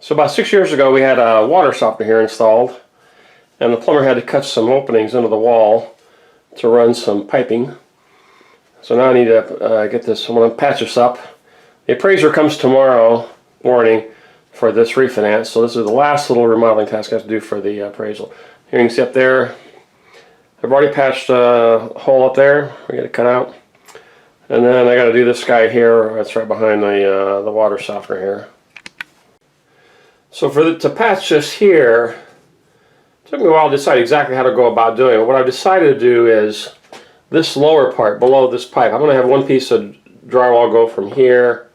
So about 6 years ago we had a water softener here installed, and the plumber had to cut some openings into the wall to run some piping. So now I need to get this, I'm going to patch this up. The appraiser comes tomorrow morning for this refinance, so this is the last little remodeling task I have to do for the appraisal. Here you can see up there, I've already patched a hole up there, we got to cut out. And then I got to do this guy here, that's right behind the water softener here. So to patch this here, it took me a while to decide exactly how to go about doing it. What I've decided to do is this lower part below this pipe. I'm going to have one piece of drywall go from here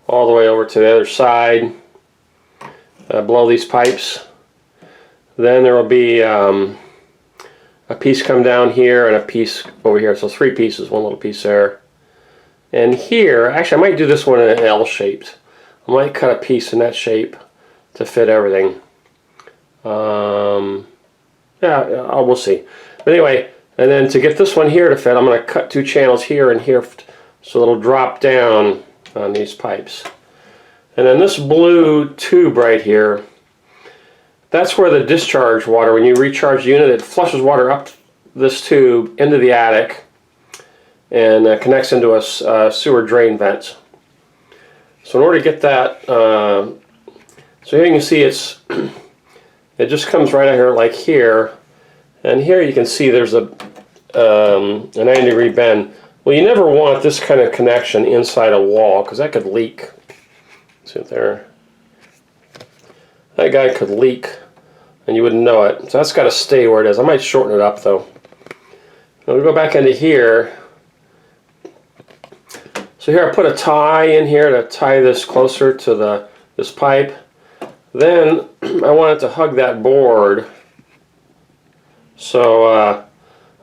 all the way over to the other side below these pipes. Then there will be a piece come down here and a piece over here. So 3 pieces, one little piece there. And here, actually I might do this one in an L shaped. I might cut a piece in that shape to fit everything. Yeah, we'll see. But anyway, and then to get this one here to fit, I'm going to cut 2 channels here and here so it'll drop down on these pipes. And then this blue tube right here, that's where the discharge water, when you recharge the unit, it flushes water up this tube into the attic and connects into a sewer drain vent. So in order to get that, so here you can see it just comes right out here like here, and here you can see there's a 90-degree bend. Well, you never want this kind of connection inside a wall because that could leak. See it there? That guy could leak and you wouldn't know it. So that's got to stay where it is. I might shorten it up though. Now we go back into here. So here I put a tie in here to tie this closer to this pipe. Then I want it to hug that board. So I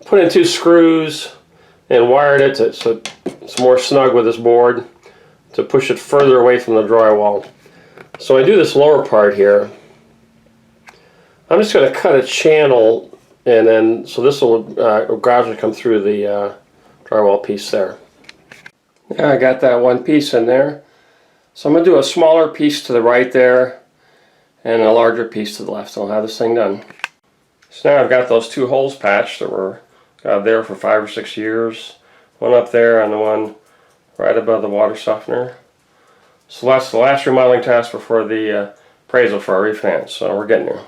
put in 2 screws and wired it so it's more snug with this board to push it further away from the drywall. So I do this lower part here. I'm just going to cut a channel, and then so this will gradually come through the drywall piece there. Now I got that one piece in there. So I'm going to do a smaller piece to the right there and a larger piece to the left. So I'll have this thing done. So now I've got those 2 holes patched that were there for 5 or 6 years. One up there and the one right above the water softener. So that's the last remodeling task before the appraisal for our refinance. So we're getting there.